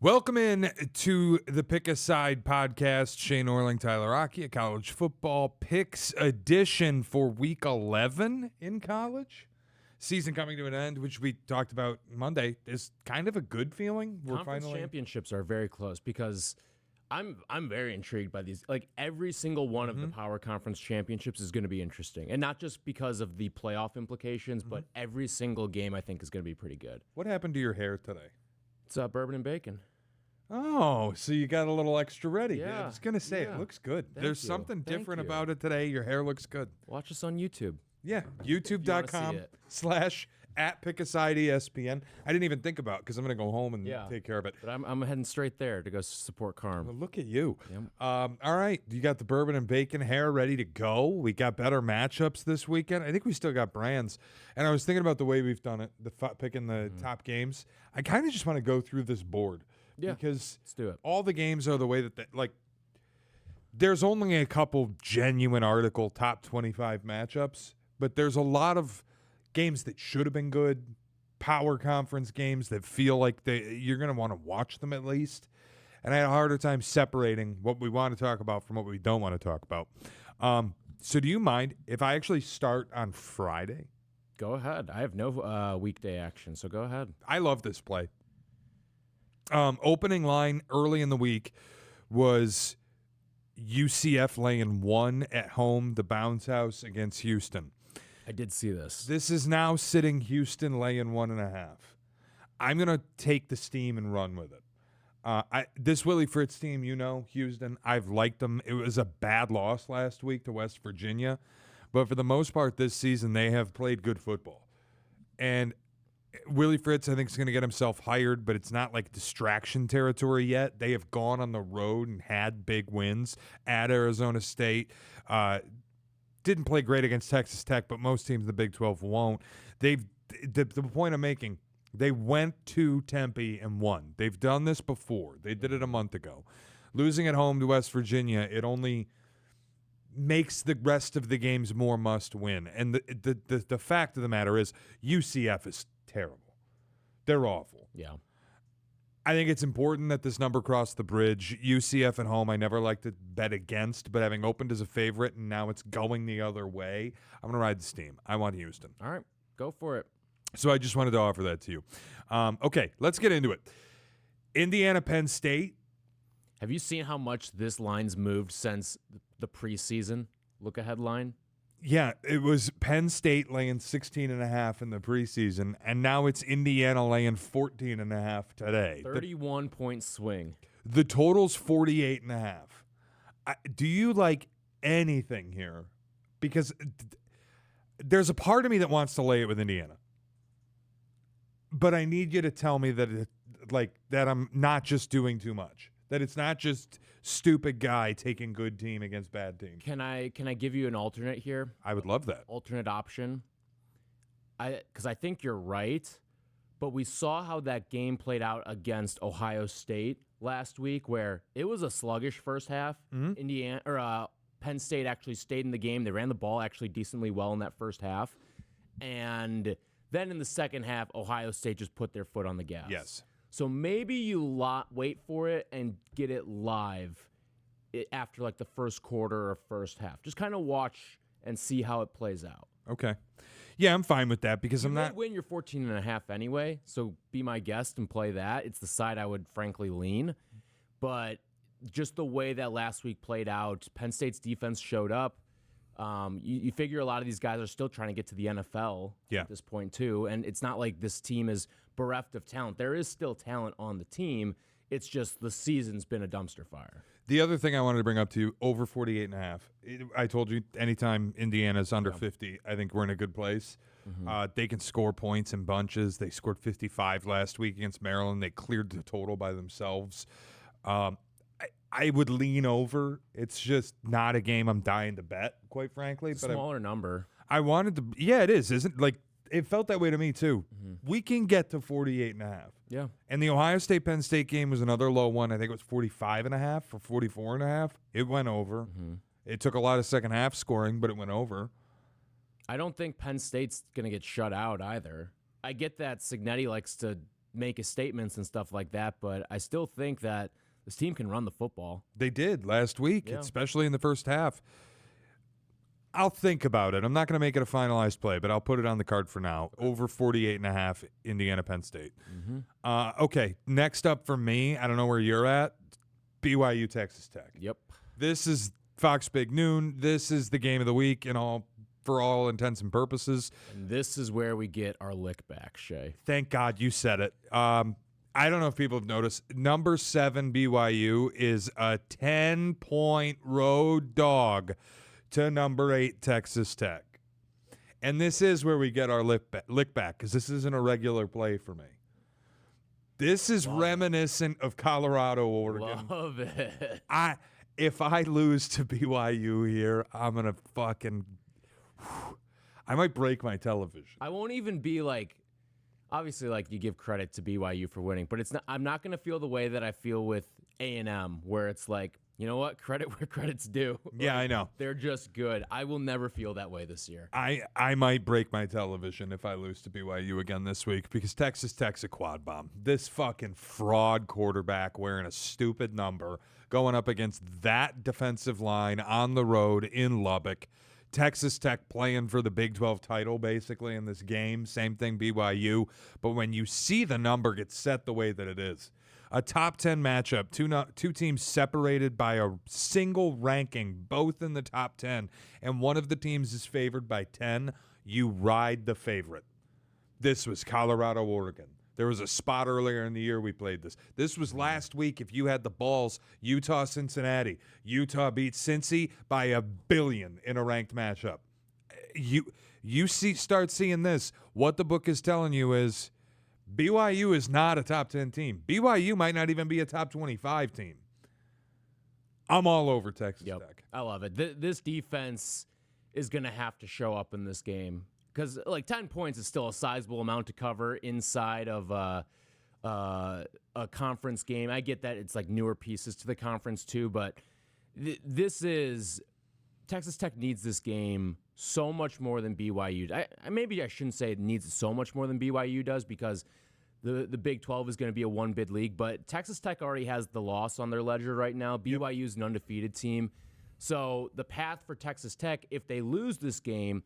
Welcome in to the Pick a Side podcast. Shea, Norling, Tyler Aki, a college football picks edition for week 11 in college. Season coming to an end, which we talked about Monday, is kind of a good feeling. Conference championships are very close because I'm very intrigued by these. Like every single one of the power conference championships is going to be interesting, and not just because of the playoff implications, but every single game I think is going to be pretty good. What happened to your hair today? It's bourbon and bacon. Oh, so you got a little extra ready. Yeah, I was going to say, it looks good. There's something different about it today. Your hair looks good. Watch us on YouTube. Yeah, youtube.com/@pickasideespn. I didn't even think about it because I'm going to go home and take care of it. But I'm heading straight there to go support Carm. Well, look at you. Yep. All right, you got the bourbon and bacon hair ready to go. We got better matchups this weekend. I think we still got brands. And I was thinking about the way we've done it, picking the top games. I kind of just want to go through this board. Yeah, because let's do it. All the games are the way that there's only a couple genuine article top 25 matchups, but there's a lot of games that should have been good, power conference games that feel like you're going to want to watch them at least. And I had a harder time separating what we want to talk about from what we don't want to talk about. So do you mind if I actually start on Friday? Go ahead. I have no weekday action, so go ahead. I love this play. Opening line early in the week was UCF laying 1 at home, the Bounce House against Houston. I did see this. This is now sitting Houston laying 1.5. I'm going to take the steam and run with it. This Willie Fritz team, Houston, I've liked them. It was a bad loss last week to West Virginia, but for the most part this season they have played good football. And Willie Fritz, I think, is going to get himself hired, but it's not like distraction territory yet. They have gone on the road and had big wins at Arizona State. Didn't play great against Texas Tech, but most teams in the Big 12 won't. The point I'm making, they went to Tempe and won. They've done this before. They did it a month ago. Losing at home to West Virginia, it only makes the rest of the games more must win. And the fact of the matter is UCF is terrible. They're awful. Yeah. I think it's important that this number cross the bridge. UCF at home, I never like to bet against, but having opened as a favorite and now it's going the other way, I'm going to ride the steam. I want Houston. All right, go for it. So I just wanted to offer that to you. Okay, let's get into it. Indiana, Penn State. Have you seen how much this line's moved since the preseason look-ahead line? Yeah, it was Penn State laying 16.5 in the preseason, and now it's Indiana laying 14.5 today. 31-point swing. The total's 48.5. Do you like anything here? Because there's a part of me that wants to lay it with Indiana, but I need you to tell me that that I'm not just doing too much. That it's not just stupid guy taking good team against bad team. Can I give you an alternate here? I would love that. Alternate option. Because I think you're right, but we saw how that game played out against Ohio State last week, where it was a sluggish first half. Penn State actually stayed in the game. They ran the ball actually decently well in that first half, and then in the second half, Ohio State just put their foot on the gas. Yes. So maybe you wait for it and get it live after like the first quarter or first half. Just kind of watch and see how it plays out. Okay. Yeah, I'm fine with that because you I'm may not win your 14.5 anyway, so be my guest and play that. It's the side I would frankly lean. But just the way that last week played out, Penn State's defense showed up. You figure a lot of these guys are still trying to get to the NFL at this point too, and it's not like this team is bereft of talent. There is still talent on the team. It's just the season's been a dumpster fire. The other thing I wanted to bring up to you, over 48.5. I told you anytime Indiana's under 50, I think we're in a good place. They can score points in bunches. They scored 55 last week against Maryland. They cleared the total by themselves. I would lean over. It's just not a game I'm dying to bet, quite frankly. But smaller number. I wanted to. Yeah, it is. Isn't like it felt that way to me too. We can get to 48.5. Yeah. And the Ohio State Penn State game was another low one. I think it was 45.5 or 44.5. It went over. It took a lot of second half scoring, but it went over. I don't think Penn State's going to get shut out either. I get that Cignetti likes to make his statements and stuff like that, but I still think that this team can run the football. They did last week, Yeah. especially in the first half. I'll think about it. I'm not going to make it a finalized play, but I'll put it on the card for now. Over 48.5, Indiana, Penn State. Okay, next up for me, I don't know where you're at, BYU, Texas Tech. Yep. This is Fox Big Noon. This is the game of the week for all intents and purposes. And this is where we get our lick back, Shea. Thank God you said it. I don't know if people have noticed. Number 7 BYU is a 10-point road dog to number 8 Texas Tech. And this is where we get our lick back because this isn't a regular play for me. This is reminiscent of Colorado, Oregon. Love it. If I lose to BYU here, I'm going to I might break my television. I won't even be like, obviously, like you give credit to BYU for winning, but I'm not going to feel the way that I feel with A&M, where it's like, you know what, credit where credit's due. Yeah, Like, I know. They're just good. I will never feel that way this year. I might break my television if I lose to BYU again this week because Texas Tech's a quad bomb. This fucking fraud quarterback wearing a stupid number going up against that defensive line on the road in Lubbock. Texas Tech playing for the Big 12 title basically in this game. Same thing BYU. But when you see the number get set the way that it is, a top 10 matchup, two teams separated by a single ranking, both in the top 10, and one of the teams is favored by 10, you ride the favorite. This was Colorado, Oregon. There was a spot earlier in the year we played this. This was last week if you had the balls, Utah, Cincinnati. Utah beat Cincy by 1 billion in a ranked matchup. Start seeing this. What the book is telling you is BYU is not a top 10 team. BYU might not even be a top 25 team. I'm all over Texas Tech. I love it. This defense is going to have to show up in this game because, like, 10 points is still a sizable amount to cover inside of a conference game. I get that it's like newer pieces to the conference too, but this is Texas Tech needs this game so much more than BYU. Maybe I shouldn't say it needs it so much more than BYU does because the Big 12 is going to be a one-bid league, but Texas Tech already has the loss on their ledger right now. BYU is an undefeated team. So the path for Texas Tech, if they lose this game,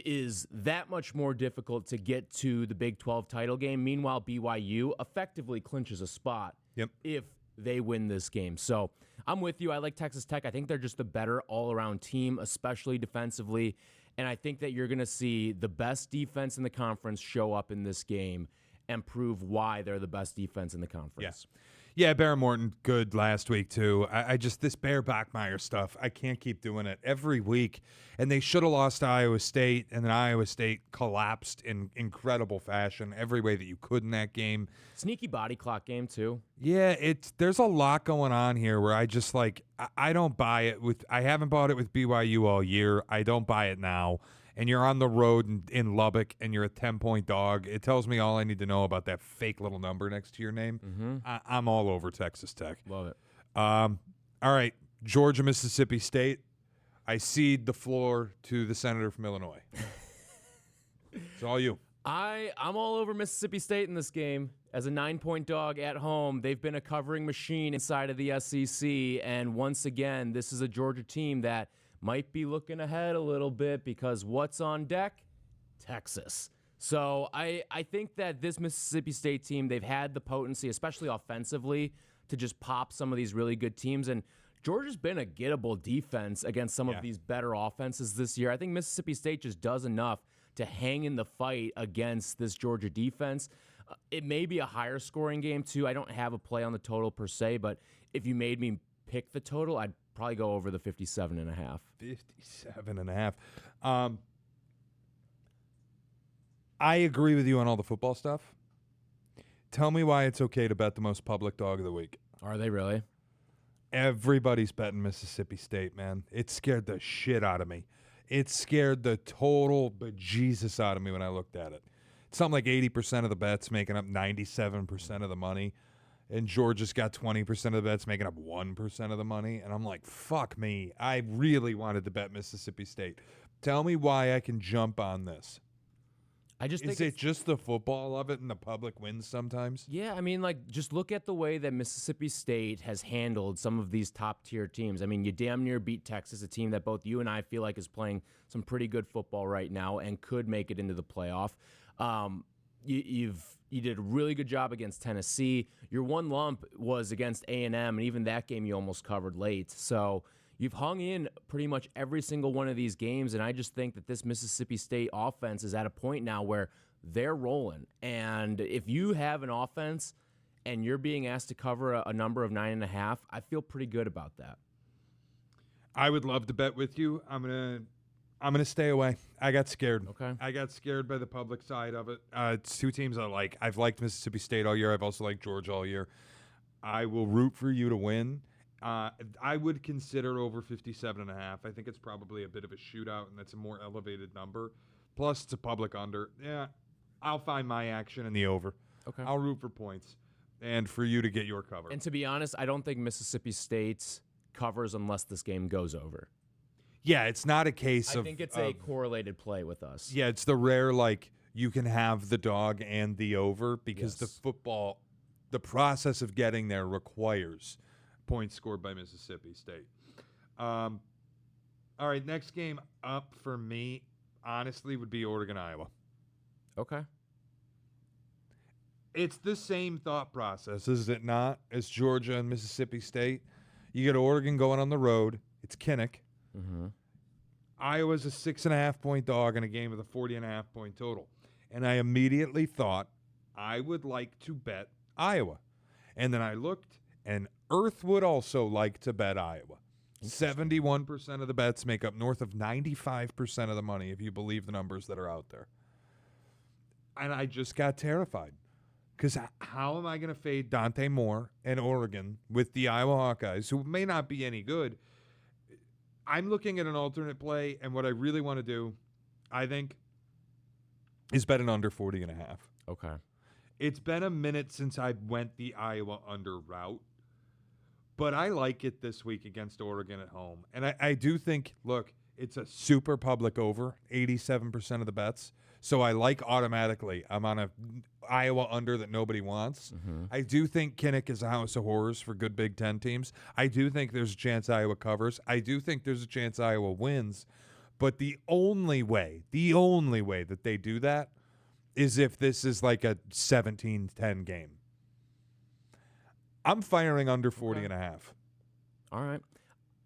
is that much more difficult to get to the Big 12 title game. Meanwhile, BYU effectively clinches a spot if they win this game. So I'm with you. I like Texas Tech. I think they're just a better all-around team, especially defensively. And I think that you're going to see the best defense in the conference show up in this game and prove why they're the best defense in the conference. Yeah, Bear Morton, good last week, too. I just, this Bear Bachmeier stuff, I can't keep doing it every week. And they should have lost to Iowa State, and then Iowa State collapsed in incredible fashion every way that you could in that game. Sneaky body clock game, too. Yeah, there's a lot going on here where I just, like, I don't buy it I haven't bought it with BYU all year. I don't buy it now. And you're on the road in Lubbock, and you're a 10-point dog. It tells me all I need to know about that fake little number next to your name. I'm all over Texas Tech. Love it. All right, Georgia, Mississippi State. I cede the floor to the senator from Illinois. It's all you. I'm all over Mississippi State in this game. As a 9-point dog at home, they've been a covering machine inside of the SEC. And once again, this is a Georgia team that might be looking ahead a little bit because what's on deck? Texas. So I think that this Mississippi State team, they've had the potency, especially offensively, to just pop some of these really good teams. And Georgia's been a gettable defense against some of these better offenses this year. I think Mississippi State just does enough to hang in the fight against this Georgia defense. It may be a higher scoring game, too. I don't have a play on the total per se, but if you made me pick the total, I'd probably go over the 57.5. 57.5. I agree with you on all the football stuff. Tell me why it's okay to bet the most public dog of the week. Are they really? Everybody's betting Mississippi State, man. It scared the shit out of me. It scared the total bejesus out of me when I looked at it. It's something like 80% of the bets making up 97% of the money. And Georgia's got 20% of the bets making up 1% of the money. And I'm like, fuck me. I really wanted to bet Mississippi State. Tell me why I can jump on this. I just think Is it just the football of it and the public wins sometimes? Yeah, I mean, like, just look at the way that Mississippi State has handled some of these top-tier teams. I mean, you damn near beat Texas, a team that both you and I feel like is playing some pretty good football right now and could make it into the playoff. You did a really good job against Tennessee. Your one lump was against A&M, and even that game you almost covered late. So you've hung in pretty much every single one of these games, and I just think that this Mississippi State offense is at a point now where they're rolling. And if you have an offense and you're being asked to cover a number of 9.5, I feel pretty good about that. I would love to bet with you. I'm gonna stay away. I got scared. Okay. I got scared by the public side of it. It's two teams I like. I've liked Mississippi State all year. I've also liked Georgia all year. I will root for you to win. I would consider over 57.5. I think it's probably a bit of a shootout, and that's a more elevated number. Plus, it's a public under. Yeah, I'll find my action in the over. Okay. I'll root for points, and for you to get your cover. And to be honest, I don't think Mississippi State covers unless this game goes over. Yeah, it's not a case I of. think it's a correlated play with us. Yeah, it's the rare, like, you can have the dog and the over because Yes. the process of getting there requires points scored by Mississippi State. All right, next game up for me, honestly, would be Oregon, Iowa. Okay. It's the same thought process, is it not, as Georgia and Mississippi State? You get Oregon going on the road. It's Kinnick. Mm-hmm. Iowa's a 6.5-point dog in a game with a 40.5-point total. And I immediately thought I would like to bet Iowa. And then I looked, and Earth would also like to bet Iowa. 71% of the bets make up north of 95% of the money, if you believe the numbers that are out there. And I just got terrified. Because how am I going to fade Dante Moore and Oregon with the Iowa Hawkeyes, who may not be any good? I'm looking at an alternate play, and what I really want to do, I think, is bet an under 40.5. Okay. It's been a minute since I went the Iowa under route, but I like it this week against Oregon at home. And I do think, look, it's a super public over, 87% of the bets. So I like automatically. I'm on a Iowa under that nobody wants. Mm-hmm. I do think Kinnick is a house of horrors for good Big Ten teams. I do think there's a chance Iowa covers. I do think there's a chance Iowa wins. But the only way that they do that is if this is like a 17-10 game. I'm firing under 40.5. All right.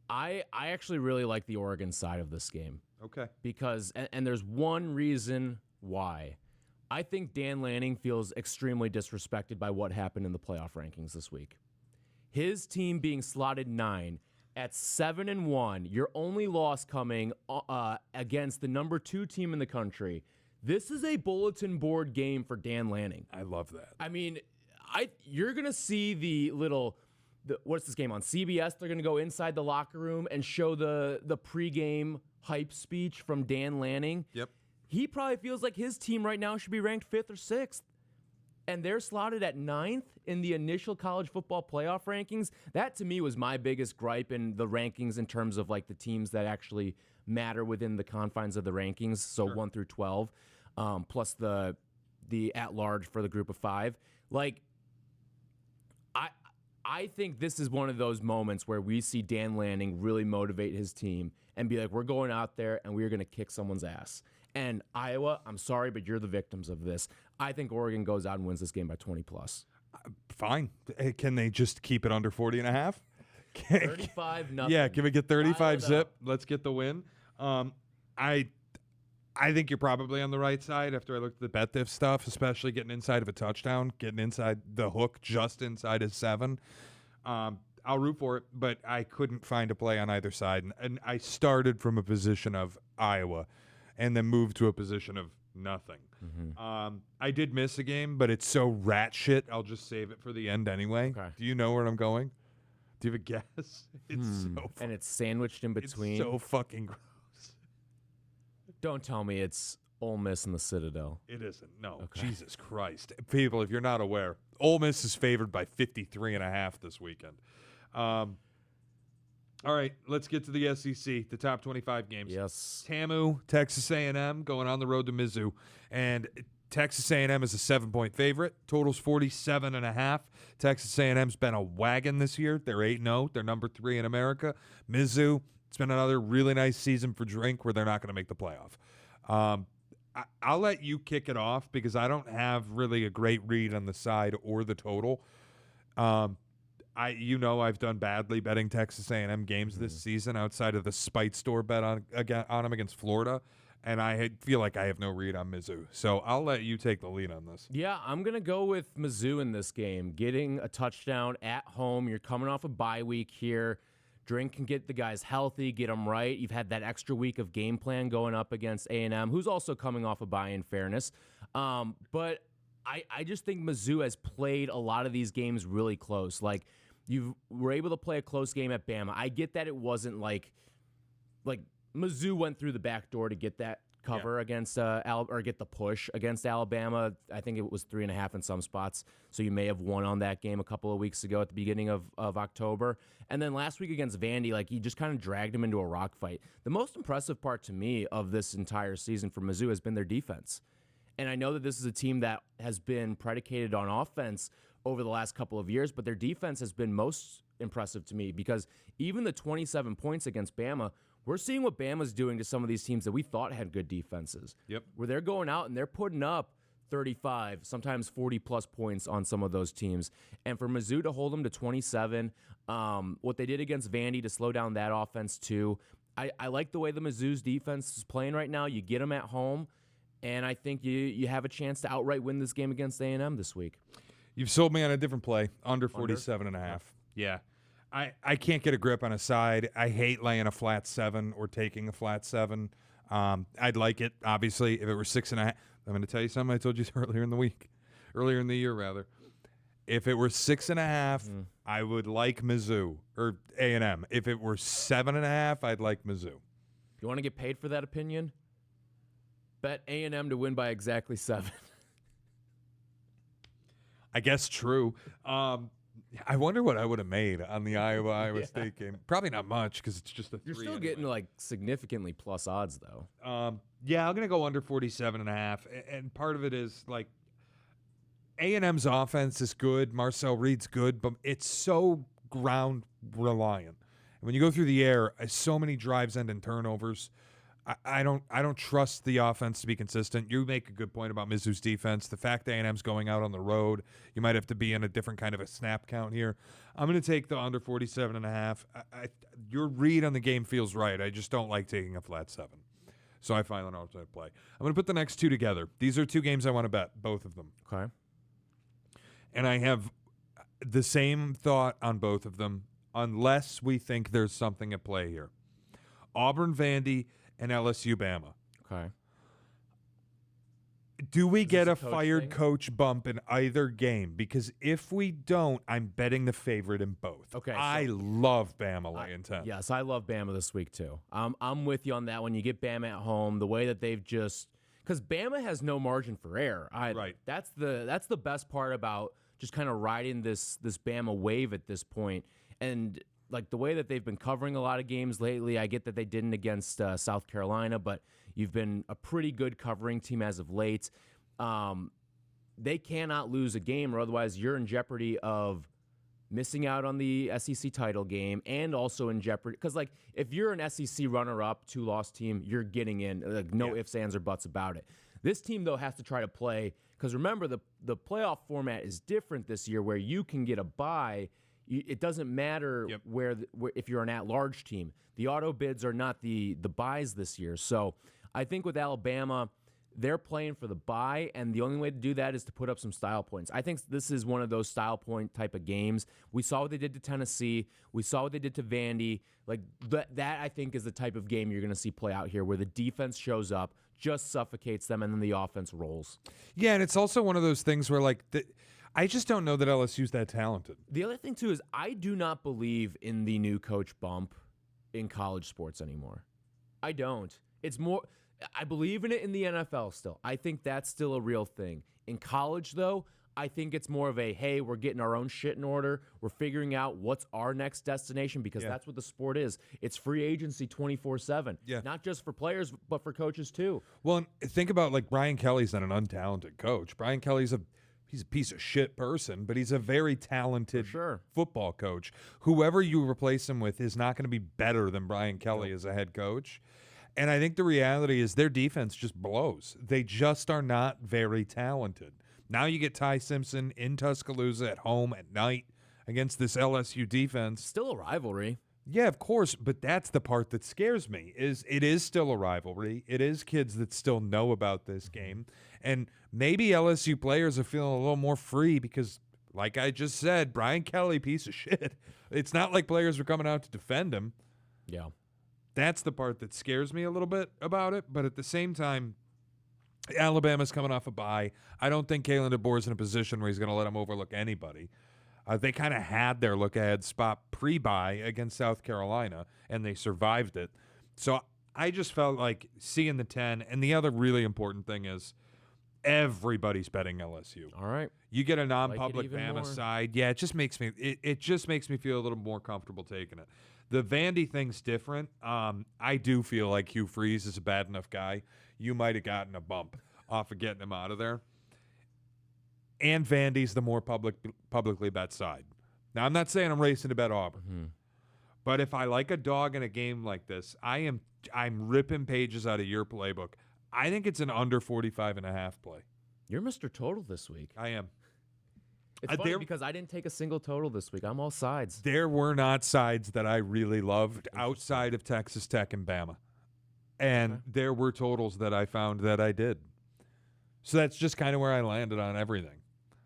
I actually really like the Oregon side of this game. Okay. Because, and there's one reason why. I think Dan Lanning feels extremely disrespected by what happened in the playoff rankings this week. His team being slotted 9 at 7-1, your only loss coming against the number 2 team in the country. This is a bulletin board game for Dan Lanning. I love that. I mean, you're going to see what's this game on CBS? They're going to go inside the locker room and show the pregame hype speech from Dan Lanning. Yep. He probably feels like his team right now should be ranked 5th or 6th. And they're slotted at 9th in the initial college football playoff rankings. That, to me, was my biggest gripe in the rankings in terms of like the teams that actually matter within the confines of the rankings. So Sure. 1 through 12, plus the at-large for the group of 5. Like, I think this is one of those moments where we see Dan Lanning really motivate his team and be like, we're going out there and we're going to kick someone's ass. And Iowa, I'm sorry, but you're the victims of this. I think Oregon goes out and wins this game by 20+. Fine. Can they just keep it under 40.5? 35-0. Yeah, can we get Dial 35 it zip? up. Let's get the win. I think you're probably on the right side after I looked at the bet diff stuff, especially getting inside of a touchdown, getting inside the hook just inside of 7. I'll root for it, but I couldn't find a play on either side. And I started from a position of Iowa and then moved to a position of nothing. Mm-hmm. I did miss a game, but it's so rat shit, I'll just save it for the end anyway. Okay. Do you know where I'm going? Do you have a guess? It's so And it's sandwiched in between. It's so fucking gross. Don't tell me it's Ole Miss and the Citadel. It isn't. No. Okay. Jesus Christ. People, if you're not aware, Ole Miss is favored by 53.5 this weekend. All right, let's get to the SEC, the top 25 games. Yes. TAMU, Texas A&M, going on the road to Mizzou. And Texas A&M is a 7-point favorite. Total's 47.5. Texas A&M's been a wagon this year. They're 8-0. They're number 3 in America. Mizzou, it's been another really nice season for Drink where they're not going to make the playoff. I'll let you kick it off because I don't have really a great read on the side or the total. I've done badly betting Texas A&M games this season outside of the Spite Store bet on them against Florida, and I feel like I have no read on Mizzou. So I'll let you take the lead on this. Yeah, I'm going to go with Mizzou in this game, getting a touchdown at home. You're coming off a bye week here. Drink can get the guys healthy, get them right. You've had that extra week of game plan going up against A&M, who's also coming off a bye in fairness. But I just think Mizzou has played a lot of these games really close. Like, you were able to play a close game at Bama. I get that it wasn't like Mizzou went through the back door to get that cover against or get the push against Alabama. I think it was 3.5 in some spots. So you may have won on that game a couple of weeks ago at the beginning of October. And then last week against Vandy, like, he just kind of dragged him into a rock fight. The most impressive part to me of this entire season for Mizzou has been their defense. And I know that this is a team that has been predicated on offense over the last couple of years, but their defense has been most impressive to me because even the 27 points against Bama, we're seeing what Bama's doing to some of these teams that we thought had good defenses. Yep. Where they're going out and they're putting up 35, sometimes 40-plus points on some of those teams. And for Mizzou to hold them to 27, what they did against Vandy to slow down that offense too, I like the way the Mizzou's defense is playing right now. You get them at home, and I think you have a chance to outright win this game against A&M this week. You've sold me on a different play, under 47.5. Yeah. I can't get a grip on a side. I hate laying a flat 7 or taking a flat 7. I'd like it, obviously, if it were 6.5. I'm going to tell you something I told you earlier in the year, rather. If it were 6.5, I would like Mizzou or A&M. If it were 7.5, I'd like Mizzou. You want to get paid for that opinion? Bet A&M to win by exactly 7. I guess true. I wonder what I would have made on the Iowa State game. Probably not much because it's just a 3. You're still getting like significantly plus odds though. Yeah, I'm gonna go under 47.5, and part of it is like A&M's offense is good. Marcel Reed's good, but it's so ground reliant. And when you go through the air, so many drives end in turnovers. I don't trust the offense to be consistent. You make a good point about Mizzou's defense. The fact that A&M's going out on the road, you might have to be in a different kind of a snap count here. I'm going to take the under 47.5. Your read on the game feels right. I just don't like taking a flat 7. So I find an alternate play. I'm going to put the next two together. These are 2 games I want to bet, both of them. Okay. And I have the same thought on both of them, unless we think there's something at play here. Auburn-Vandy and LSU-Bama. Okay. Do we get a coach fired thing? coach bump in either game? Because if we don't, I'm betting the favorite in both. Okay, I love Bama laying 10. Yes, I love Bama this week too. I'm with you on that one. You get Bama at home, the way that they've just because Bama has no margin for error. Right. That's the best part about just kind of riding this Bama wave at this point. And like the way that they've been covering a lot of games lately, I get that they didn't against South Carolina, but you've been a pretty good covering team as of late. They cannot lose a game, or otherwise you're in jeopardy of missing out on the SEC title game, and also in jeopardy because, like, if you're an SEC runner-up, 2-loss team, you're getting in. Like, no ifs, ands, or buts about it. This team though has to try to play because remember the playoff format is different this year, where you can get a bye. It doesn't matter where if you're an at-large team. The auto bids are not the buys this year. So I think with Alabama, they're playing for the bye, and the only way to do that is to put up some style points. I think this is one of those style point type of games. We saw what they did to Tennessee. We saw what they did to Vandy. Like that I think is the type of game you're going to see play out here, where the defense shows up, just suffocates them, and then the offense rolls. Yeah, and it's also one of those things where, like, I just don't know that LSU's that talented. The other thing, too, is I do not believe in the new coach bump in college sports anymore. I don't. It's more, I believe in it in the NFL still. I think that's still a real thing. In college, though, I think it's more of a, hey, we're getting our own shit in order. We're figuring out what's our next destination because that's what the sport is. It's free agency 24/7. Yeah. Not just for players, but for coaches too. Well, and think about like Brian Kelly's not an untalented coach. Brian Kelly's he's a piece of shit person, but he's a very talented football coach. Whoever you replace him with is not going to be better than Brian Kelly as a head coach. And I think the reality is their defense just blows. They just are not very talented. Now you get Ty Simpson in Tuscaloosa at home at night against this LSU defense. Still a rivalry. Yeah, of course, but that's the part that scares me. It is still a rivalry. It is kids that still know about this game. And maybe LSU players are feeling a little more free because, like I just said, Brian Kelly, piece of shit. It's not like players were coming out to defend him. Yeah. That's the part that scares me a little bit about it. But at the same time, Alabama's coming off a bye. I don't think Kalen DeBoer's in a position where he's going to let him overlook anybody. They kind of had their look-ahead spot pre-bye against South Carolina, and they survived it. So I just felt like seeing the 10, and the other really important thing is everybody's betting LSU. All right. You get a non-public like Bama more. side. Yeah, it just makes me feel a little more comfortable taking it. The Vandy thing's different. I do feel like Hugh Freeze is a bad enough guy. You might have gotten a bump off of getting him out of there. And Vandy's the more publicly bet side. Now, I'm not saying I'm racing to bet Auburn. But if I like a dog in a game like this, I'm ripping pages out of your playbook. I think it's an under 45.5 play. You're Mr. Total this week. I am. It's funny because I didn't take a single total this week. I'm all sides. There were not sides that I really loved outside of Texas Tech and Bama. And there were totals that I found that I did. So that's just kind of where I landed on everything.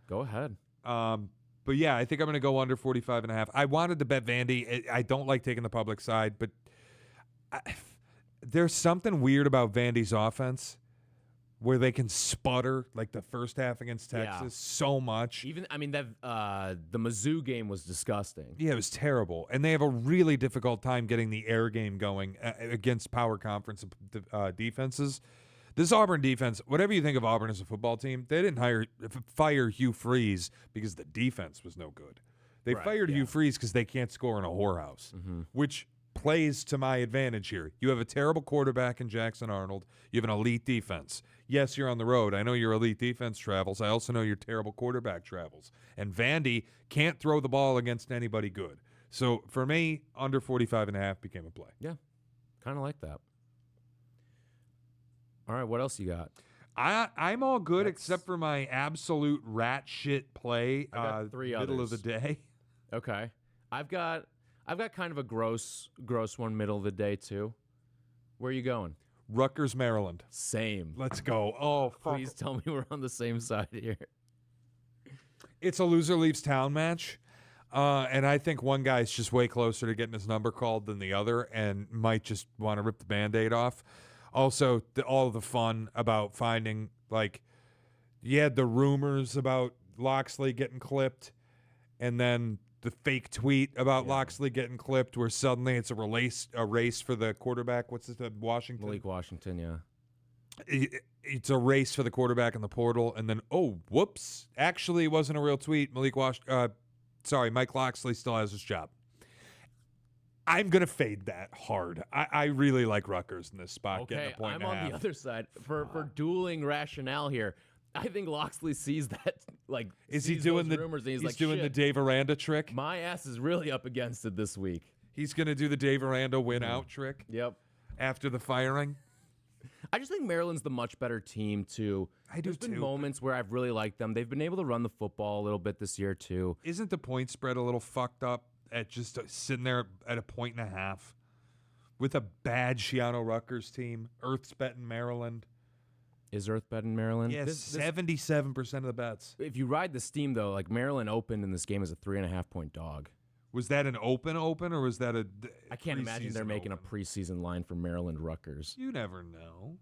Go ahead. But yeah, I think I'm going to go under 45.5. I wanted to bet Vandy. I don't like taking the public side, but there's something weird about Vandy's offense where they can sputter like the first half against Texas so much. The Mizzou game was disgusting. Yeah, it was terrible. And they have a really difficult time getting the air game going against power conference defenses. This Auburn defense, whatever you think of Auburn as a football team, they didn't fire Hugh Freeze because the defense was no good. They fired Hugh Freeze because they can't score in a whorehouse, which plays to my advantage here. You have a terrible quarterback in Jackson Arnold. You have an elite defense. Yes, you're on the road. I know your elite defense travels. I also know your terrible quarterback travels. And Vandy can't throw the ball against anybody good. So for me, under 45.5 became a play. Yeah, kind of like that. All right, what else you got? I'm all good except for my absolute rat shit play. I got three middle others. of the day. Okay, I've got kind of a gross one middle of the day too. Where are you going? Rutgers, Maryland. Same. Let's go. Oh, fuck. Please tell me we're on the same side here. It's a loser leaves town match. And I think one guy's just way closer to getting his number called than the other and might just want to rip the Band-Aid off. Also, all the fun about finding, like, you had the rumors about Loxley getting clipped and then the fake tweet about Loxley getting clipped where suddenly it's a race for the quarterback. What's this, Washington? Malik Washington, yeah. It's a race for the quarterback in the portal, and then, oh, whoops. Actually, it wasn't a real tweet. Mike Loxley still has his job. I'm going to fade that hard. I really like Rutgers in this spot. Okay, getting a point I'm and a on half. the other side. For dueling rationale here, I think Loxley sees that, like, is he sees doing those the rumors and he's like, doing the shit, Dave Aranda trick? my ass is really up against it this week. He's going to do the Dave Aranda win out trick Yep. after the firing. I just think Maryland's the much better team, too. There's been moments where I've really liked them. They've been able to run the football a little bit this year, too. Isn't the point spread a little fucked up at just sitting there at a point and a half with a bad Shiano Rutgers team? Earth's betting Maryland. Is Earth bet in Maryland? Yes, 77% of the bets. If you ride the steam, though, like Maryland opened in this game as a 3.5-point dog. Was that an open, or was that a I can't imagine they're making a preseason line for Maryland Rutgers. You never know.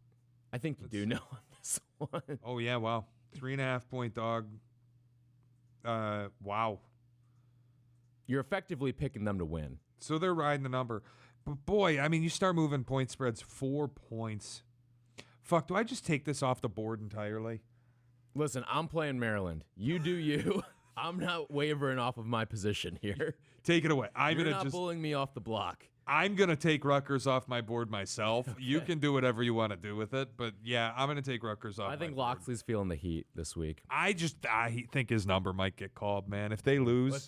I think you do know on this one. Oh, yeah, wow. 3.5-point dog. Wow. You're effectively picking them to win. So they're riding the number. But, boy, I mean, you start moving point spreads, 4 points. Fuck, do I just take this off the board entirely? Listen, I'm playing Maryland. You do you. I'm not wavering off of my position here. Take it away. You're not bullying me off the block. I'm going to take Rutgers off my board myself. Okay. You can do whatever you want to do with it, but yeah, I'm going to take Rutgers off. I think Loxley's feeling the heat this week. I think his number might get called, man. If they lose.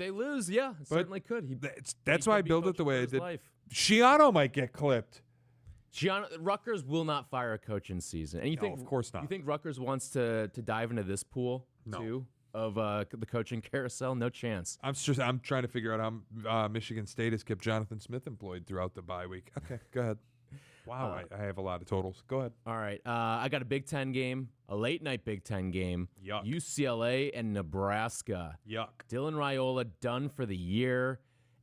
Yeah, it certainly could. That's why I built it the way I did. Shiano might get clipped. Rutgers will not fire a coach in season. And of course not. You think Rutgers wants to dive into this pool too? Of the coaching carousel? No chance. I'm trying to figure out how Michigan State has kept Jonathan Smith employed throughout the bye week. Okay, go ahead. Wow, I have a lot of totals. Go ahead. All right. I got a Big Ten game, a late night Big Ten game. Yuck. UCLA and Nebraska. Yuck. Dylan Raiola done for the year.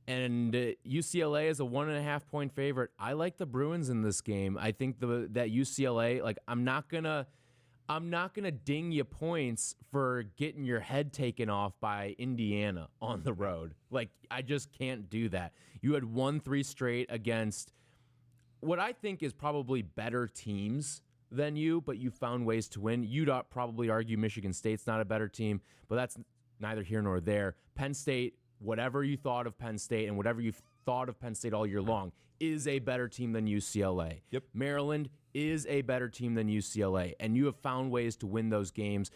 And UCLA is a 1.5-point favorite. I like the Bruins in this game. I think that UCLA, like, I'm not gonna ding you points for getting your head taken off by Indiana on the road. Like, I just can't do that. You had won 3 straight against what I think is probably better teams than you, but you found ways to win. You'd probably argue Michigan State's not a better team, but that's neither here nor there. Penn State, whatever you thought of Penn State and whatever you've thought of Penn State all year long, is a better team than UCLA. Yep. Maryland is a better team than UCLA, and you have found ways to win those games.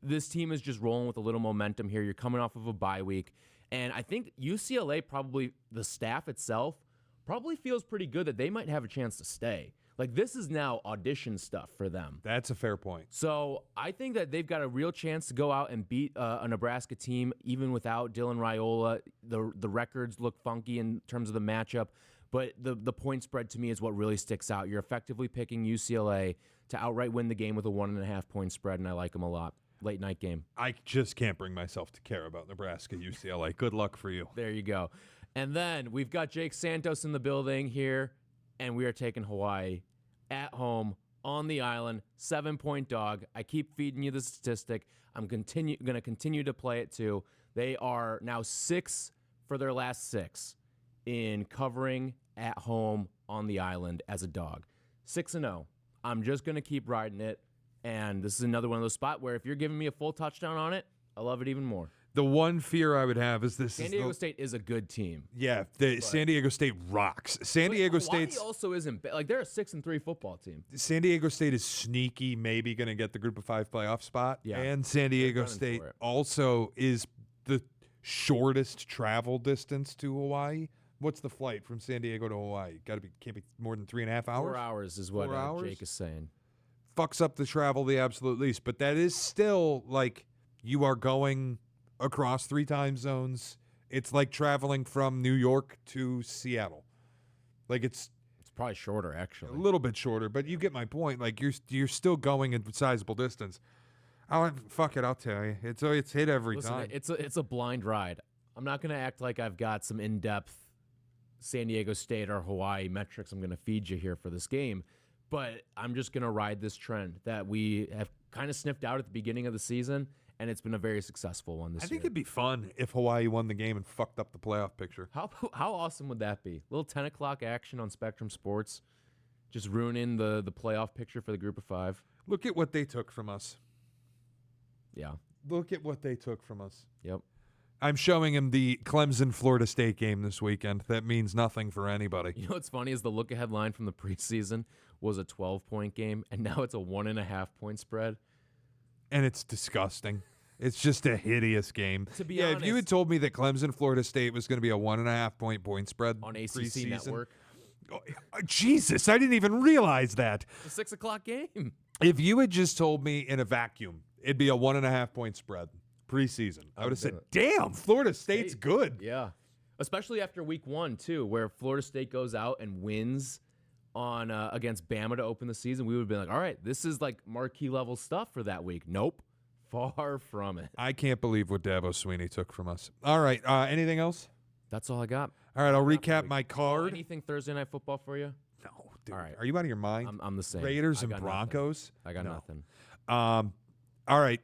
This team is just rolling with a little momentum here. You're coming off of a bye week, and I think UCLA probably, the staff itself, probably feels pretty good that they might have a chance to stay. Like, this is now audition stuff for them. That's a fair point. So I think that they've got a real chance to go out and beat a Nebraska team, even without Dylan Raiola. The records look funky in terms of the matchup, but the point spread to me is what really sticks out. You're effectively picking UCLA to outright win the game with a 1.5-point spread, and I like them a lot. Late night game. I just can't bring myself to care about Nebraska, UCLA. Good luck for you. There you go. And then we've got Jake Santos in the building here, and we are taking Hawaii at home on the island, 7-point dog. I keep feeding you the statistic. I'm going to continue to play it too. They are now 6 for their last 6 in covering at home on the island as a dog. 6-0. I'm just going to keep riding it, and this is another one of those spots where if you're giving me a full touchdown on it, I love it even more. The one fear I would have is this. San Diego State is a good team. Yeah, San Diego State rocks. San Diego State also isn't bad. Like, they're a 6-3 football team. San Diego State is sneaky, maybe going to get the Group of 5 playoff spot. Yeah, and San Diego State also is the shortest travel distance to Hawaii. What's the flight from San Diego to Hawaii? Can't be more than 3.5 hours. 4 hours is what Jake is saying. Fucks up the travel the absolute least, but that is still like you are going across 3 time zones. It's like traveling from New York to Seattle. Like, it's probably shorter, actually. A little bit shorter, but you get my point. Like, you're still going a sizable distance. Fuck it, I'll tell you. It's hit every time. It's a blind ride. I'm not gonna act like I've got some in-depth San Diego State or Hawaii metrics I'm gonna feed you here for this game, but I'm just gonna ride this trend that we have kind of sniffed out at the beginning of the season. And it's been a very successful one this year. I think it'd be fun if Hawaii won the game and fucked up the playoff picture. How awesome would that be? A little 10 o'clock action on Spectrum Sports, just ruining the playoff picture for the Group of 5. Look at what they took from us. Yeah. Look at what they took from us. Yep. I'm showing him the Clemson-Florida State game this weekend. That means nothing for anybody. You know what's funny is the look-ahead line from the preseason was a 12-point game, and now it's a 1.5-point spread. And it's disgusting. It's just a hideous game. To be honest, if you had told me that Clemson-Florida State was going to be a 1.5-point spread on ACC Network, Jesus, I didn't even realize that. It's a 6 o'clock game. If you had just told me in a vacuum, it'd be a 1.5-point spread preseason, I would have said, "Damn, Florida State's good." Yeah, especially after week 1 too, where Florida State goes out and wins on against Bama to open the season. We would have been like, all right, this is like marquee level stuff for that week. Nope. Far from it. I can't believe what Dabo Sweeney took from us. All right. Anything else? That's all I got. All right. I'll recap my card. Anything Thursday Night Football for you? No. Dude. All right. Are you out of your mind? I'm the same. Raiders and Broncos? I got nothing. All right.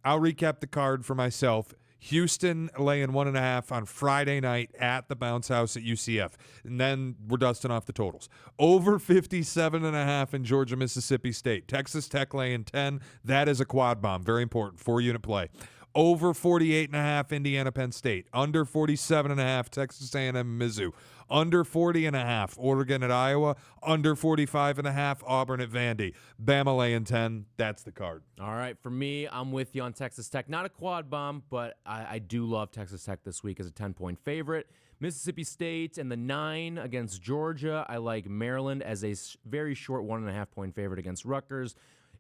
I'll recap the card for myself. Houston laying 1.5 on Friday night at the Bounce House at UCF. And then we're dusting off the totals. Over 57.5 in Georgia, Mississippi State. Texas Tech laying 10. That is a quad bomb. Very important. 4-unit play. Over 48.5 Indiana, Penn State. Under 47.5 Texas A&M, Mizzou. Under 40.5 Oregon at Iowa. Under 45.5 Auburn at Vandy. Bama laying 10. That's the card. All right, for me, I'm with you on Texas Tech. Not a quad bomb, but I do love Texas Tech this week as a 10-point favorite. Mississippi State and the 9 against Georgia. I like Maryland as a very short 1.5-point favorite against Rutgers.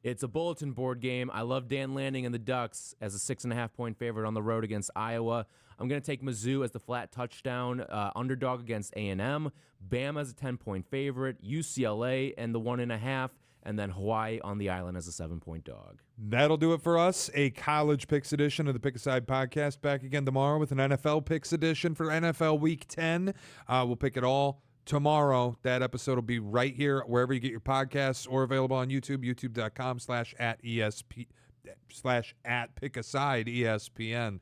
It's a bulletin board game. I love Dan Lanning and the Ducks as a 6.5-point favorite on the road against Iowa. I'm going to take Mizzou as the flat touchdown underdog against A&M. Bama as a 10-point favorite. UCLA and the 1.5. And then Hawaii on the island as a 7-point dog. That'll do it for us. A college picks edition of the Pick a Side podcast. Back again tomorrow with an NFL picks edition for NFL Week 10. We'll pick it all tomorrow. That episode will be right here wherever you get your podcasts or available on YouTube, youtube.com/@Pick a Side ESPN.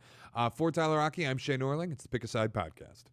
For Tyler Rocky, I'm Shea Norling. It's the Pick a Side podcast.